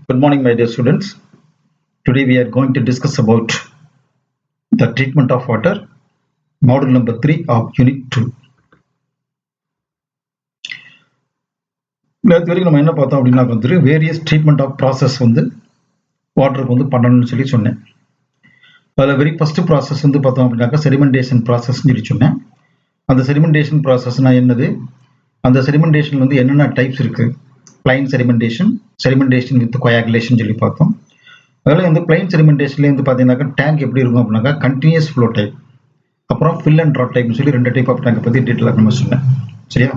Good morning, my dear students. Today we are going to discuss about the treatment of water, module number 3 of unit 2. நேற்று வரைக்கும் நம்ம என்ன பார்த்தோம் அப்படின்னா வந்துட்டு வேரியஸ் ட்ரீட்மெண்ட் ஆஃப் ப்ராசஸ் வந்து வாட்டருக்கு வந்து பண்ணணும்னு சொல்லி சொன்னேன். அதில் வெரி ஃபர்ஸ்ட் ப்ராசஸ் வந்து பார்த்தோம் அப்படின்னாக்கா செடிமெண்டேஷன் ப்ராசஸ்ன்னு சொல்லி சொன்னேன். அந்த செடிமெண்டேஷன் ப்ராசஸ்னா என்னது, அந்த செடிமெண்டேஷன் வந்து என்னென்ன டைப்ஸ் இருக்குது, plain sedimentation, sedimentation with coagulation சொல்லி பார்த்தோம். அதில் வந்து பிளைன் செடிமெண்டேஷன்லேயே வந்து பார்த்தீங்கன்னாக்கா டேங்க் எப்படி இருக்கும் அப்படின்னாக்கா கண்டினியூஸ் ஃப்ளோ டைப், அப்புறம் ஃபில் அண்ட் ட்ராப் டைப்னு சொல்லி 2 டைப் ஆஃப் டேங்கை பற்றி டீட்டெயிலாக நம்ம சொன்னேன். சரியா,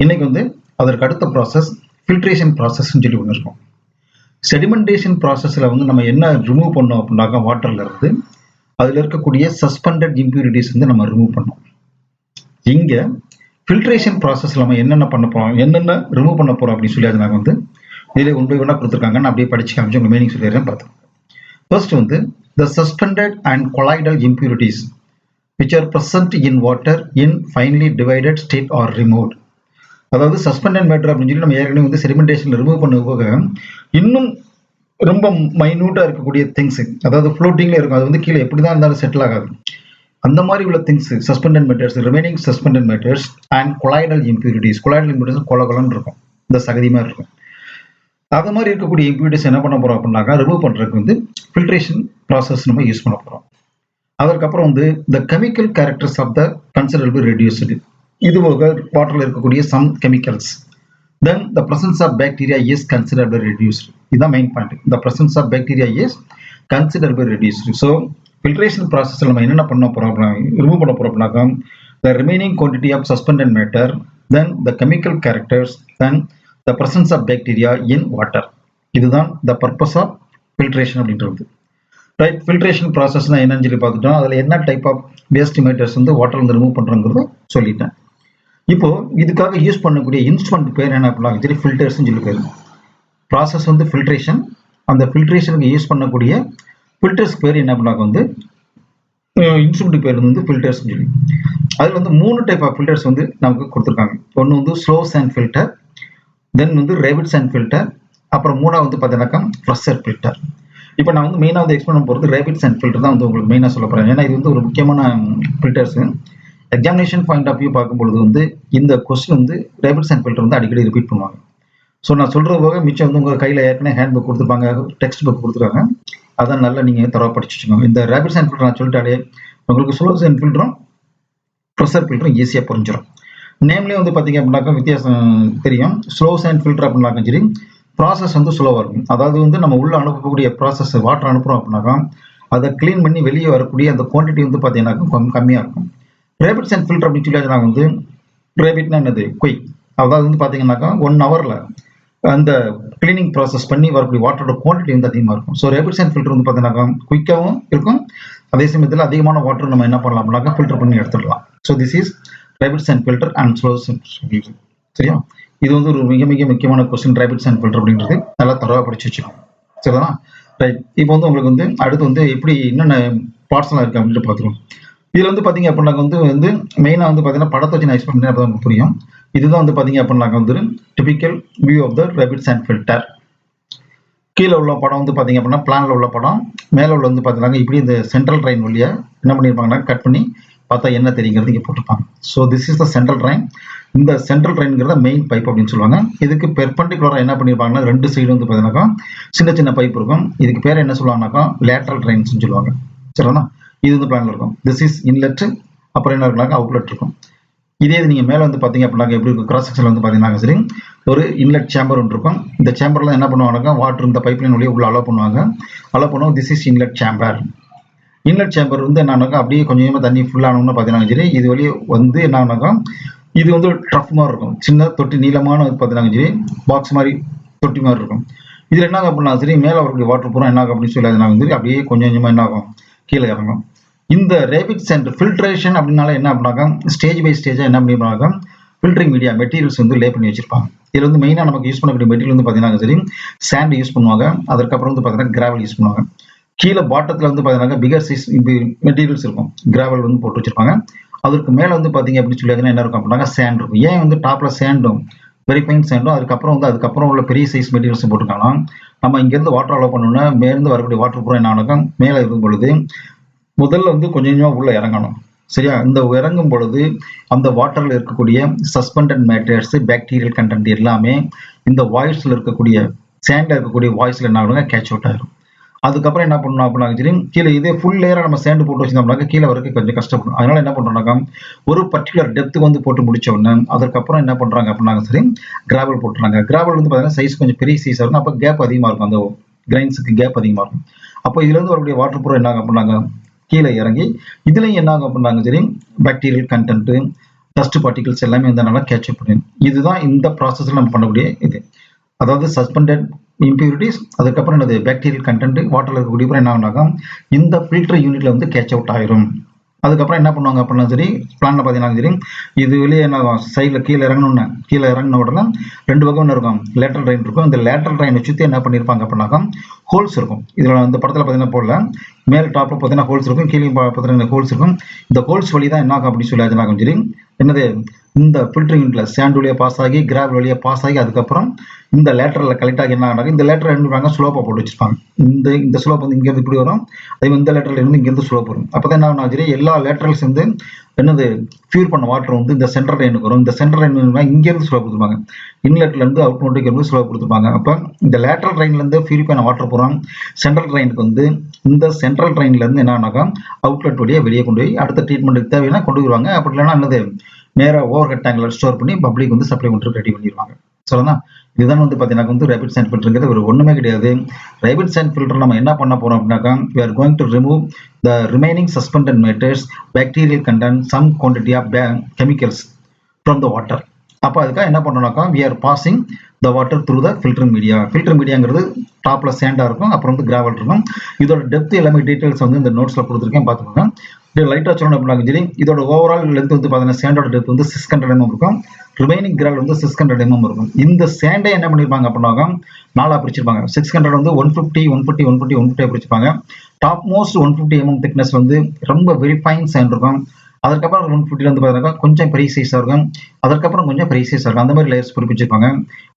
இன்னைக்கு வந்து அதற்கு அடுத்த ப்ராசஸ் ஃபில்ட்ரேஷன் ப்ராசஸ்ன்னு சொல்லி ஒன்று இருக்கும். செடிமெண்டேஷன் ப்ராசஸில் வந்து நம்ம என்ன ரிமூவ் பண்ணோம் அப்படின்னாக்கா வாட்டரில் இருந்து அதில் இருக்கக்கூடிய சஸ்பெண்டட் இம்ப்யூரிட்டிஸ் வந்து நம்ம ரிமூவ் பண்ணோம். இங்கே ஃபில்ட்ரேஷன் ப்ராசஸில் நம்ம என்னென்ன பண்ண போகிறோம், என்னென்ன ரிமூவ் பண்ண போகிறோம் அப்படின்னு சொல்லி அது நாங்கள் வந்து இதில் ஒன் பை ஒன்னாக கொடுத்துருக்காங்க. நான் அப்படியே படிச்சு காமிச்சு உங்கள் மீனிங் சொல்லிடுறேன் பார்த்தோம். ஃபர்ஸ்ட் வந்து the suspended and colloidal impurities which are present in water in finely divided state are removed. அதாவது சஸ்பெண்டட் மேட்டர் அப்படின்னு சொல்லி நம்ம ஏற்கனவே வந்து செடிமெண்டேஷன்ல ரிமூவ் பண்ண போக இன்னும் ரொம்ப மைன்யூட்டா இருக்கக்கூடிய திங்ஸ், அதாவது ஃப்ளோட்டிங்ல இருக்கும், அது வந்து கீழே எப்படி தான் இருந்தாலும் செட்டில் ஆகாது, அந்த மாதிரி உள்ள things suspended matters, remaining suspended matters and colloidal impurities. Colloidal impurities கொலகொலன்னு இருக்கும், இந்த சகதி மாதிரி இருக்கும். அது மாதிரி இருக்கக்கூடிய இம்ப்யூரிட்டிஸ் என்ன பண்ண போறோம் அப்படின்னாக்கா ரிமூவ் பண்றதுக்கு வந்து ஃபில்ட்ரேஷன் ப்ராசஸ் நம்ம யூஸ் பண்ண போறோம். அதற்கப்புறம் வந்து the chemical characters of the considerable reduced, இது போக வாட்டரில் இருக்கக்கூடிய some chemicals. Then the presence of bacteria is considerable reduced. இதுதான் main point. The presence of bacteria is considerable reduced. So filtration ப்ராசஸில் நம்ம என்னென்ன பண்ண போறோம், ரிமூவ் பண்ண போறோம் அப்படின்னாக்கா the remaining quantity of suspended matter, then the chemical characters, then the presence of bacteria in water. இதுதான் த பர்பஸ் ஆஃப் ஃபில்ட்ரேஷன் அப்படின்றது. ரைட், ஃபில்ட்ரேஷன் ப்ராசஸ்னா என்னன்னு சொல்லி பார்த்துட்டோம். அதில் என்ன டைப் ஆஃப் வேஸ்ட் மேட்டர்ஸ் வந்து வாட்டர்ல இருந்து ரிமூவ் பண்ணுறோங்கிறத சொல்லிட்டேன். இப்போ இதுக்காக யூஸ் பண்ணக்கூடிய இன்ஸ்ட்ருமெண்ட் பேர் என்ன அப்படின்னா சரி ஃபில்டர்ஸ்ன்னு சொல்லி பேர். ப்ராசஸ் வந்து ஃபில்ட்ரேஷன், அந்த ஃபில்ட்ரேஷனுக்கு யூஸ் பண்ணக்கூடிய ஃபில்டர்ஸ் பேர் என்ன அப்படின்னாக்க வந்து இன்ஸ்ட்ருமெண்ட் பேர் வந்து ஃபில்டர்ஸ்ன்னு சொல்லி. அதில் வந்து 3 டைப் ஆஃப் ஃபில்டர்ஸ் வந்து நமக்கு கொடுத்துருக்காங்க. ஒன்று வந்து ஸ்லோ சாண்ட் ஃபில்டர், தென் வந்து ரேபிட் சாண்ட் ஃபில்டர், அப்புறம் 3ஆவது வந்து பார்த்தீங்கன்னாக்கா ப்ரெஷர் ஃபில்டர். இப்போ நான் வந்து மெயினாக வந்து எக்ஸ்பிளைன் பண்ண போகிறது ரேபிட் சாண்ட் ஃபில்டர் தான் வந்து உங்களுக்கு மெயினாக சொல்ல போகிறேன். ஏன்னா இது வந்து ஒரு முக்கியமான filters. Examination point of view பார்க்கும்பொழுது வந்து இந்த கொஸ்டின் வந்து ரேபிட் சாண்ட் ஃபில்டர் வந்து அடிக்கடி ரிப்பீட் பண்ணுவாங்க. ஸோ நான் சொல்கிறது போக மிச்சம் வந்து உங்கள் கையில் ஏற்கனவே ஹேண்ட் புக் கொடுத்துருப்பாங்க, டெக்ஸ்ட் புக் கொடுத்துருக்காங்க, அதான் நல்லா நீங்கள் தரவா படிச்சு வச்சுக்கோங்க. இந்த ரேபிட் சாண்ட் ஃபில்டர் நான் சொல்லிட்டாலே உங்களுக்கு ஸ்லோ சாண்ட் ஃபில்டரும் ப்ரெஷர் ஃபில்டரும் ஈஸியாக புரிஞ்சிடும். நேம்லேயே வந்து பார்த்தீங்க அப்படின்னாக்கா வித்தியாசம் தெரியும். ஸ்லோ சாண்ட் ஃபில்டர் அப்படின்னாக்கா சரி ப்ராசஸ் வந்து ஸ்லோவாக இருக்கும். அதாவது வந்து நம்ம உள்ள அனுப்பக்கூடிய ப்ராசஸ் வாட்டர் அனுப்புகிறோம் அப்படின்னாக்கா அதை கிளீன் பண்ணி வெளியே வரக்கூடிய அந்த குவான்டிட்டி வந்து பார்த்தீங்கன்னாக்கா கொஞ்சம் கம்மியாக இருக்கும். ரேபிட் சாண்ட் ஃபில்டர் அப்படின்னு சொல்லி நான் வந்து ரேபிட்னா என்னது குயிக், அதாவது வந்து பார்த்தீங்கன்னாக்கா 1 ஹவரில் அந்த கிளீனிங் ப்ராசஸ் பண்ணி வரக்கூடிய வாட்டரோட குவான்டிட்டி வந்து அதிகமாக இருக்கும். ஸோ ரேபிட் சாண்ட் ஃபில்டர் வந்து பார்த்தீங்கன்னாக்கா குயிக்காகவும் இருக்கும், அதே சமயத்தில் அதிகமான வாட்டர் நம்ம என்ன பண்ணலாம் அப்படின்னாக்கா ஃபில்டர் பண்ணி எடுத்துடலாம். So this is rapid sand filter and slow sand filter. சரியா, இது வந்து ஒரு மிக மிக முக்கியமான கொஸ்டின். ரேபிட் சாண்ட் ஃபில்டர் அப்படின்றது நல்லா தரவா படிச்சு வச்சுக்கணும். சரிதான், ரைட். இப்போ வந்து உங்களுக்கு வந்து அடுத்து வந்து எப்படி என்னென்ன பார்ட்ஸ்லாம் இருக்குது அப்படின்ட்டு பார்த்துருவோம். இதில் வந்து பார்த்தீங்க அப்படின்னாக்க வந்து மெயினாக வந்து பார்த்தீங்கன்னா படத்தை வச்சு நான் எக்ஸ்பிளைன் பண்ணி அப்போ உங்களுக்கு புரியும். இதுதான் வந்து பார்த்தீங்க அப்படின்னாக்க வந்து typical view of the rapid sand filter. கீழே உள்ள படம் வந்து பார்த்தீங்க அப்படின்னா பிளானில் உள்ள படம், மேலே உள்ள வந்து பார்த்தீங்கன்னா இப்படி இந்த சென்ட்ரல் ட்ரெயின் வழியாக என்ன பண்ணியிருப்பாங்கன்னா கட் பண்ணி பார்த்தா என்ன தெரியுங்கிறது இங்கே போட்டிருப்பாங்க. So this is the central train. இந்த சென்ட்ரல் ட்ரெயின்ங்கிறத மெயின் பைப் அப்படின்னு சொல்லுவாங்க. இதுக்கு பெர்பெண்டிகுலராக என்ன பண்ணியிருப்பாங்கன்னா 2 சைடு வந்து பார்த்தீங்கன்னாக்கா சின்ன சின்ன பைப் இருக்கும். இதுக்கு பேர் என்ன சொல்லுவாங்கன்னாக்கா லேட்ரல் ட்ரெயின்ஸ்னு சொல்லுவாங்க. சரிங்களா, இது வந்து பிளான்ல இருக்கும். திஸ் இஸ் இன்லெட், அப்புறம் என்ன இருக்குனாக்கா அவுட்லெட் இருக்கும். இதே இது நீங்கள் மேலே வந்து பார்த்தீங்க அப்படின்னாக்க எப்படி இருக்கும், கிராஸ் செக்ஷனில் வந்து பார்த்தீங்கன்னா சரி ஒரு இன்லெட் சேம்பர் ஒன்று இருக்கும். இந்த சேம்பரில் என்ன பண்ணுவாங்கன்னாக்கா வாட்டர் இந்த பைப் லைன் வழியாக உள்ள அலோவ் பண்ணுவாங்க. அலோவ் பண்ணுவோம். This is inlet chamber. Inlet chamber வந்து என்னன்னாக்கா அப்படியே கொஞ்சமாக தண்ணி ஃபுல்லானோம்னு பார்த்தீங்கன்னா சரி இது வழியே வந்து என்னன்னாக்கா இது வந்து ட்ரஃப் மாதிரி இருக்கும், சின்ன தொட்டி நீளமான பார்த்தீங்கன்னா சரி பாக்ஸ் மாதிரி தொட்டி மாதிரி இருக்கும். இதில் என்ன அப்படின்னா சரி மேலே வரக்கூடிய வாட்டர் பூரா என்ன அப்படின்னு சொல்லி வந்து அப்படியே கொஞ்சம் கொஞ்சமாக என்ன ஆகும் கீழே இறங்கும். இந்த ரேபிட் சாண்ட் ஃபில்ட்ரேஷன் அப்படின்னால என்ன அப்படின்னாக்கா ஸ்டேஜ் பை ஸ்டேஜாக என்ன பண்ணிருப்பாங்க ஃபில்டரிங் மீடியா மெட்டீரியல்ஸ் வந்து லே பண்ணி வச்சிருப்பாங்க. இதில் வந்து மெயினாக நமக்கு யூஸ் பண்ணக்கூடிய மெட்டீரியல் வந்து பார்த்தீங்கன்னா சரி சாண்ட் யூஸ் பண்ணுவாங்க, அதற்கப்புறம் வந்து பார்த்தீங்கன்னா கிராவல் யூஸ் பண்ணுவாங்க. கீழே பாட்டத்தில் வந்து பார்த்தீங்கன்னா பிகர் சைஸ் மெட்டீரியல்ஸ் இருக்கும், கிராவல் வந்து போட்டு வச்சிருப்பாங்க. அதற்கு மேலே வந்து பார்த்தீங்க அப்படின்னு சொல்லி என்ன இருக்கும் அப்படின்னாக்கா சேண்ட் இருக்கும். ஏன் வந்து டாப்பில் சேண்டும் வெரி ஃபைன் சேண்டும் அதுக்கப்புறம் உள்ள பெரிய சைஸ் மெட்டீரியல்ஸும் போட்டிருக்காங்கன்னா நம்ம இங்கேருந்து வாட்டர் அலோவ் பண்ணோம்னா மேலேருந்து வரக்கூடிய வாட்டர் பூரா என்ன ஆனாக்கா மேலே இருக்கும் பொழுது முதல்ல வந்து கொஞ்சம் கொஞ்சமாக உள்ள இறங்கணும். சரியா? இந்த இறங்கும் பொழுது அந்த வாட்டரில் இருக்கக்கூடிய சஸ்பெண்டட் மேட்டர்ஸ், பாக்டீரியல் கண்டென்ட் எல்லாமே இந்த வாய்ஸில் இருக்கக்கூடிய சேண்டில் இருக்கக்கூடிய வாய்ஸில் என்ன ஆகுங்க கேட்ச் அவுட் ஆகிடும். அதுக்கப்புறம் என்ன பண்ணணும் அப்படின்னா சரி கீழே இதே ஃபுல் லேயராக நம்ம சேண்டு போட்டு வச்சிருந்தோம்னாக்க கீழே வரைக்கும் கொஞ்சம் கஷ்டப்படும். அதனால என்ன பண்ணுறோம்னாக்கா ஒரு பர்டிகுலர் டெப்த்துக்கு வந்து போட்டு முடிச்ச உடனே அதுக்கப்புறம் என்ன பண்ணுறாங்க அப்படின்னாங்க சரி கிராவல் போட்டுறாங்க. கிராவல் வந்து பார்த்தீங்கன்னா சைஸ் கொஞ்சம் பெரிய சைஸாக இருக்கும். அப்போ கேப் அதிகமாக இருக்கும், அந்த கிரைன்ஸுக்கு கேப் அதிகமாக இருக்கும். அப்போ இதுலேருந்து வரக்கூடிய வாட்டர் ப்ரூஃப் என்ன ஆகும் அப்படின்னாங்க கீழே இறங்கி இதுலையும் என்ன ஆகும் அப்படின்னாங்க சரி பாக்டீரியல் கண்டென்ட்டு, டஸ்ட் பார்ட்டிகல்ஸ் எல்லாமே வந்து நல்லா கேட்சப் பண்ணும். இதுதான் இந்த ப்ராசஸில் நம்ம பண்ணக்கூடிய இது. அதாவது சஸ்பெண்டட் இம்பியூரிட்டிஸ், அதுக்கப்புறம் என்னது பாக்டீரியல் கண்டென்ட் வாட்டரில் இருக்கக்கூடிய என்ன ஆகுனாக்கா இந்த ஃபில்டர் யூனிட்ல வந்து கேட்ச் அவுட் ஆயிரும். அதுக்கப்புறம் என்ன பண்ணுவாங்க அப்படின்னா சரி பிளான்ல பார்த்தீங்கன்னா சரி இது வெளியே என்ன சைடில் கீழே இறங்கின உடனே ரெண்டு பக்கம் என்ன இருக்கும் லேட்டரல் ட்ரைன் இருக்கும். இந்த லேட்டரல் ட்ரைனை சுற்றி என்ன பண்ணியிருப்பாங்க அப்படின்னாக்கா ஹோல்ஸ் இருக்கும். இதில் இந்த படத்தில் பார்த்தீங்கன்னா போடல, மேல் டாப்பில் பார்த்தீங்கன்னா ஹோல்ஸ் இருக்கும், கீழே பார்த்தீங்கன்னா ஹோல்ஸ் இருக்கும். இந்த ஹோல்ஸ் வழி தான் என்ன ஆகும் அப்படின்னு சொல்லி ஆகும் சரி என்னது இந்த ஃபில்டர் யூனிட்ல சேண்ட் வழியாக பாஸ் ஆகி கிராவல் வழியாக பாஸ் ஆகி அதுக்கப்புறம் இந்த லேட்டரில் கலெக்ட் ஆகி என்ன ஆகும் இந்த லேட்டர் என்ன ஸ்லோப்பாக போட்டு வச்சிருப்பாங்க. இந்த ஸ்லோப் வந்து இங்கேருந்து இப்படி வரும், அதே இந்த லேட்டரில் இருந்து இங்கேருந்து ஸ்லோப் வரும். அப்போ தான் என்ன ஆகும் சரி எல்லா லேட்டரல்ஸ் வந்து என்னது ஃபியூர் பண்ண வாட்டர் வந்து இந்த சென்ட்ரல் லைனுக்கு வரும். இந்த சென்ட்ரல் லைன் இங்கேருந்து ஸ்லோப் கொடுத்துருப்பாங்க, இன்லெட்லேருந்து அவுட் நோட்டுக்கு வந்து ஸ்லோப் கொடுத்துருப்பாங்க. அப்போ இந்த லேட்டரல் ட்ரைன்லேருந்து ஃபியூர் பண்ண வாட்டர் போகிறோம் சென்ட்ரல் ட்ரைனுக்கு வந்து இந்த சென்ட்ரல் ட்ரைன்லேருந்து என்ன ஆனாக்கா அவுட்லெட் வழியாக வெளியே கொண்டு போய் அடுத்த ட்ரீட்மெண்ட்டுக்கு தேவைன்னா கொண்டு வருவாங்க. அப்படி இல்லைன்னா என்னது நேராக ஓவர் ஹெட் டேங்கில் ஸ்டோர் பண்ணி பப்ளிக் வந்து சப்ளை பண்ணுறதுக்கு ரெடி பண்ணிடுவாங்க. சொல்லலாம் இதுதான் வந்து பார்த்தீங்கன்னா வந்து ரேபிட் சேண்ட் ஃபில்டருங்கிறது ஒரு ஒன்றுமே கிடையாது. ரேபிட் சேண்ட் ஃபில்டர் நம்ம என்ன பண்ண போகிறோம் அப்படின்னாக்கா we are going to remove the remaining suspended matters, bacterial content, some quantity of chemicals from the water. அப்போ அதுக்காக என்ன பண்ணோம்னாக்கா we are passing the water through the filtering media. Filter மீடியாங்கிறது டாப்பில் சேண்டாக இருக்கும், அப்புறம் வந்து கிராவல் இருக்கும். இதோட டெப்த் எல்லாமே டீட்டெயில்ஸ் வந்து இந்த நோட்ஸில் கொடுத்துருக்கேன் பார்த்துக்கோங்க. லைட்டாக சொல்லணும் அப்படின்னா சரி இதோட ஓவரால் லென்த் வந்து பார்த்தீங்கன்னா சேண்டோட டெப்த் வந்து 600 mm இருக்கும், ரிமைனிங் கிராவல் வந்து 600 mm இருக்கும். இந்த சேண்டை என்ன பண்ணியிருப்பாங்க அப்படின்னாக்கா நாலாக பிரிச்சிருப்பாங்க. 600 வந்து 150 150 150 150 பிரிச்சிருப்பாங்க. டாப் மோஸ்ட் 150 mm திக்னஸ் வந்து ரொம்ப வெரி ஃபைன் சேண்ட் இருக்கும். அதுக்கப்புறம் 150 வந்து பார்த்தீங்கன்னா கொஞ்சம் பெரிய சைஸாக இருக்கும், அதற்கப்புறம் கொஞ்சம் பெரிய சைஸாக இருக்கும். அந்த மாதிரி லேயர்ஸ் பிரிப்பிச்சிருப்பாங்க.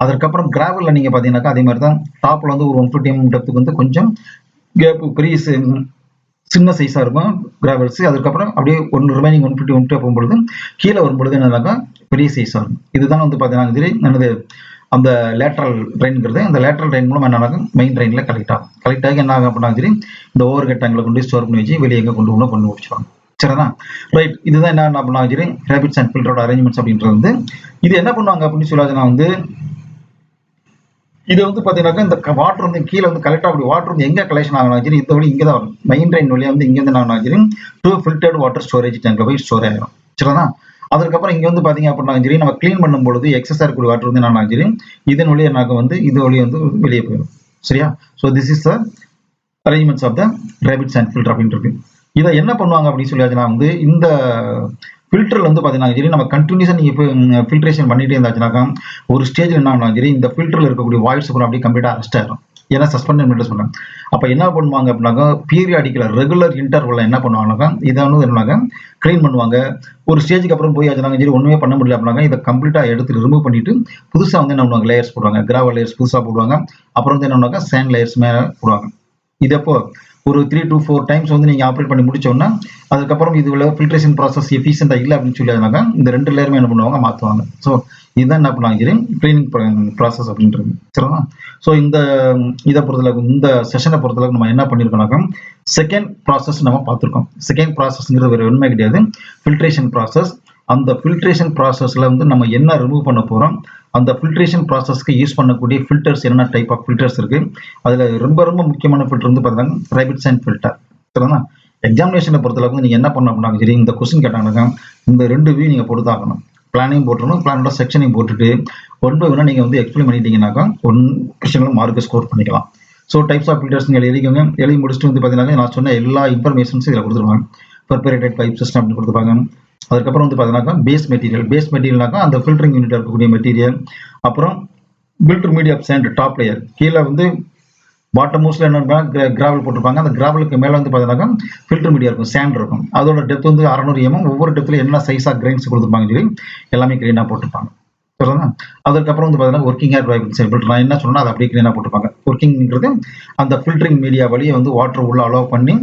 அதுக்கப்புறம் கிராவலில் நீங்கள் பார்த்தீங்கன்னாக்கா அதே மாதிரி தான் டாப்பில் வந்து ஒரு 150 mm டெப்த்துக்கு வந்து கொஞ்சம் கேப் பெரிய சின்ன சைஸாக இருக்கும் கிராவல்ஸ். அதுக்கப்புறம் அப்படியே ரிமைனிங் 150 150 போகும்பொழுது கீழே வரும்பொழுது என்னன்னாக்கா பெரிய சைஸாக இருக்கும். இதுதான் வந்து பார்த்தீங்கன்னா சரி என்னது அந்த லேட்டரல் ட்ரைன்ங்கிறது. அந்த லேட்டரல் ட்ரைன் மூலம் என்ன மெயின் ட்ரைனில் கலெக்ட் ஆகி என்ன ஆகும் அப்படின்னா சரி இந்த ஓவர் ஹெட் டேங்கில் கொண்டு ஸ்டோர் பண்ணி வச்சு வெளியே எங்கே கொண்டு முடிச்சுவாங்க. சரிதான் ரைட். இதுதான் என்ன அப்படின்னா சரி ரேபிட் சேண்ட் ஃபில்டரோட அரேஞ்ச்மெண்ட்ஸ் அப்படின்றது வந்து இது என்ன பண்ணுவாங்க அப்படின்னு சொல்லாதுன்னா வந்து இது வந்து பார்த்தீங்கன்னாக்கா இந்த வாட்டர் வந்து கீழே வந்து கலெக்ட் ஆகக்கூடிய வாட்டர் வந்து எங்கே கலெக்ஷன் ஆகணும் சரி இந்த வழி இங்கே தான் வரும். மெயின் ட்ரைன் வழியாக வந்து இங்கேருந்து என்ன ஆகணும் சரி டூ ஃபில்டர்ட் வாட்டர் ஸ்டோரேஜ் டேங்கில் போய் ஸ்டோர் ஆகிடும். சரிதான். அதுக்கப்புறம் இங்கே வந்து பார்த்தீங்க அப்படின்னா சரி நம்ம க்ளீன் பண்ணும்பொழுது எக்ஸஸாக இருக்கக்கூடிய வாட்டர் வந்து என்ன சரி இதன் வழியாக என்ன வந்து இது வழியாக வந்து வெளியே போயிடும். சரியா? So this is the arrangements of the rapid sand filter அப்படின்றது. இதை என்ன பண்ணுவாங்க அப்படின்னு சொல்லியாச்சுன்னா வந்து இந்த ஃபில்டரில் வந்து பார்த்தீங்கன்னா சரி நம்ம கண்டினியூஸாக நீங்கள் ஃபில்ட்ரேஷன் பண்ணிகிட்டே இருந்தாச்சுனாக்கா ஒரு ஸ்டேஜில் என்ன ஆகணும் சரி இந்த ஃபில்டரில் இருக்கக்கூடிய வாய்ஸ் கூட அப்படியே கம்ப்ளீட்டாக அரெஸ்ட் ஆகிடும். ஏன்னா சஸ்பெண்ட் மெட்டர்ஸ் பண்ணாங்க. அப்போ என்ன பண்ணுவாங்க அப்படின்னாக்கா பீரியாடிக்கல் ரெகுலர் இன்டர்வலில் என்ன பண்ணுவாங்கனாக்கா இதை வந்து என்னன்னாக்கா க்ளீன் பண்ணுவாங்க. ஒரு ஸ்டேஜுக்கு அப்புறம் போய் ஆச்சுனாங்க சரி ஒன்றுமே பண்ண முடியல அப்படின்னாக்கா இதை கம்ப்ளீட்டாக எடுத்து ரிமூவ் பண்ணிட்டு புதுசாக வந்து என்ன பண்ணுவாங்க லேயர்ஸ் போடுவாங்க. கிராவல் லேயர்ஸ் புதுசாக போடுவாங்க. அப்புறம் வந்து என்ன பண்ணுவாங்க சேண்ட் லேயர்ஸ் மேலே போடுவாங்க. இது அப்போ ஒரு 3 to 4 டைம்ஸ் வந்து நீங்கள் ஆப்ரேட் பண்ணி முடிச்சோன்னா அதுக்கப்புறம் இது உள்ள ஃபில்ட்ரேஷன் ப்ராசஸ் எஃபிஷியண்டாக இல்லை அப்படின்னு சொல்லியாச்சுனாக்கா இந்த ரெண்டு லேயருமே என்ன பண்ணுவாங்க மாற்றுவாங்க. ஸோ இதுதான் என்ன பண்ணுவாங்க சரி கிளீனிங் ப்ராசஸ் அப்படின்றது. சரிங்களா? ஸோ இதை பொறுத்தளவுக்கு இந்த செஷனை பொறுத்தளவுக்கு நம்ம என்ன பண்ணியிருக்கோம்னாக்கா செகண்ட் ப்ராசஸ் நம்ம பார்த்துருக்கோம். செகண்ட் ப்ராசஸ்ங்கிறது வேறு ஒன்றுமே கிடையாது, ஃபில்ட்ரேஷன் ப்ராசஸ். அந்த ஃபில்ட்ரேஷன் ப்ராசஸில் வந்து நம்ம என்ன ரிமூவ் பண்ண போகிறோம், அந்த ஃபில்ட்ரேஷன் ப்ராசஸ்க்கு யூஸ் பண்ணக்கூடிய ஃபில்டர்ஸ் என்ன டைப் ஆஃப் ஃபில்டர்ஸ் இருக்குது. அதில் ரொம்ப ரொம்ப முக்கியமான ஃபில்டர் வந்து பார்த்தீங்கன்னா ரேபிட் சேண்ட் ஃபில்டர். சரிங்களா? எக்ஸாமினேஷனை பொறுத்தளவுக்கு நீங்கள் என்ன பண்ண அப்படின்னா சரி இந்த கொஸ்டின் கேட்டாங்கன்னாக்கா இந்த ரெண்டு வியூ நீங்கள் போட்டு தாக்கணும். பிளானையும் போட்டுருணும், பிளானோட செக்ஷனையும் போட்டுட்டு ஒன் பை ஒன்னா நீங்கள் வந்து எக்ஸ்பிளைன் பண்ணிட்டீங்கன்னாக்கா ஒன் கொஸ்டினில் மார்க்கு ஸ்கோர் பண்ணிக்கலாம். ஸோ டைப்ஸ் ஆஃப் ஃபில்டர்ஸ் நீங்கள் எழுதிக்கோங்க. எழுதி முடிச்சுட்டு வந்து பார்த்தீங்கன்னா நான் சொன்ன எல்லா இன்ஃபர்மேஷன்ஸும் இதில் கொடுத்துருவாங்க. பெர்பரேட்டட் பைப் சிஸ்டம் அப்படின்னு கொடுத்துருப்பாங்க. அதுக்கப்புறம் வந்து பார்த்தீங்கன்னாக்கா பேஸ் மெட்டீரியல்னாக்கா அந்த ஃபில்டரிங் யூனிட் இருக்கக்கூடிய மெட்டீரியல், அப்புறம் filter media of sand top layer, கீழே வந்து பாட்டம் மோஸ்ட்ல என்ன கிராவல் போட்டிருப்பாங்க. அந்த கிராவலுக்கு மேலே வந்து பார்த்தீங்கன்னாக்கா ஃபில்டர் மீடியா இருக்கும், சேண்ட் இருக்கும். அதோட டெப்த் வந்து 600 mm. ஒவ்வொரு டெப்த்தில் என்ன சைஸாக கிரைன்ஸ் கொடுத்துருப்பாங்க சொல்லி எல்லாமே கிளீனாக போட்டிருப்பாங்க. அதுக்கப்புறம் வந்து பார்த்தீங்கன்னா ஒர்க்கிங் ஏர் வைப்ரன்சி ஃபில்டர் நான் என்ன சொன்னா அதை அப்படியே க்ளீனாக போட்டுப்பாங்க. ஒர்க்கிங்கிறது அந்த ஃபில்டரிங் மீடியா வழியை வந்து வாட்டர் உள்ள அலோவ் பண்ணி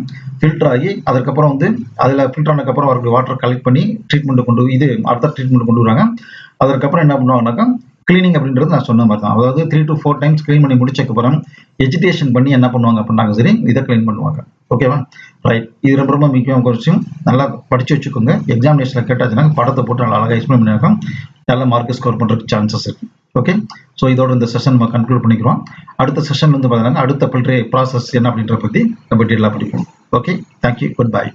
ஃபில்டர் ஆகி அதுக்கப்புறம் வந்து அதில் ஃபில்டர் ஆனதுக்கப்புறம் வரக்கூடிய வாட்டர் கலெக்ட் பண்ணி ட்ரீட்மெண்ட் அடுத்த ட்ரீட்மெண்ட் கொண்டு வராங்க. அதுக்கப்புறம் என்ன பண்ணுவாங்கன்னாக்கா கிளீனிங் அப்படின்றது நான் சொன்ன மாதிரி தான். அதாவது 3 to 4 டைம்ஸ் க்ளீன் பண்ணி முடிச்சக்கப்புறம் எஜிடேஷன் பண்ணி என்ன பண்ணுவாங்க அப்படின்னாங்க சரி இதை க்ளீன் பண்ணுவாங்க. ஓகேவா? ரைட். இது ரொம்ப ரொம்ப முக்கியம். குறிச்சு நல்லா படிச்சு வச்சுக்கோங்க. எக்ஸாமினேஷனில் கேட்டாச்சுன்னா படத்தை போட்டு நல்லா அழகாக எக்ஸ்பிளைன் பண்ணியிருக்கோம். நல்ல மார்க் ஸ்கோர் பண்ணுறதுக்கு சான்சஸ் இருக்கு. ஓகே, ஸோ இதோட இந்த செஷன் நம்ம கன்க்ளூட் பண்ணிக்கிறோம். அடுத்த செஷன் வந்து பார்த்தீங்கன்னா அடுத்த ஃபில்டர் ப்ராசஸ் என்ன அப்படின்றத பற்றி நம்ம டீட்டெயிலாக படிப்போம். Okay, thank you, good bye.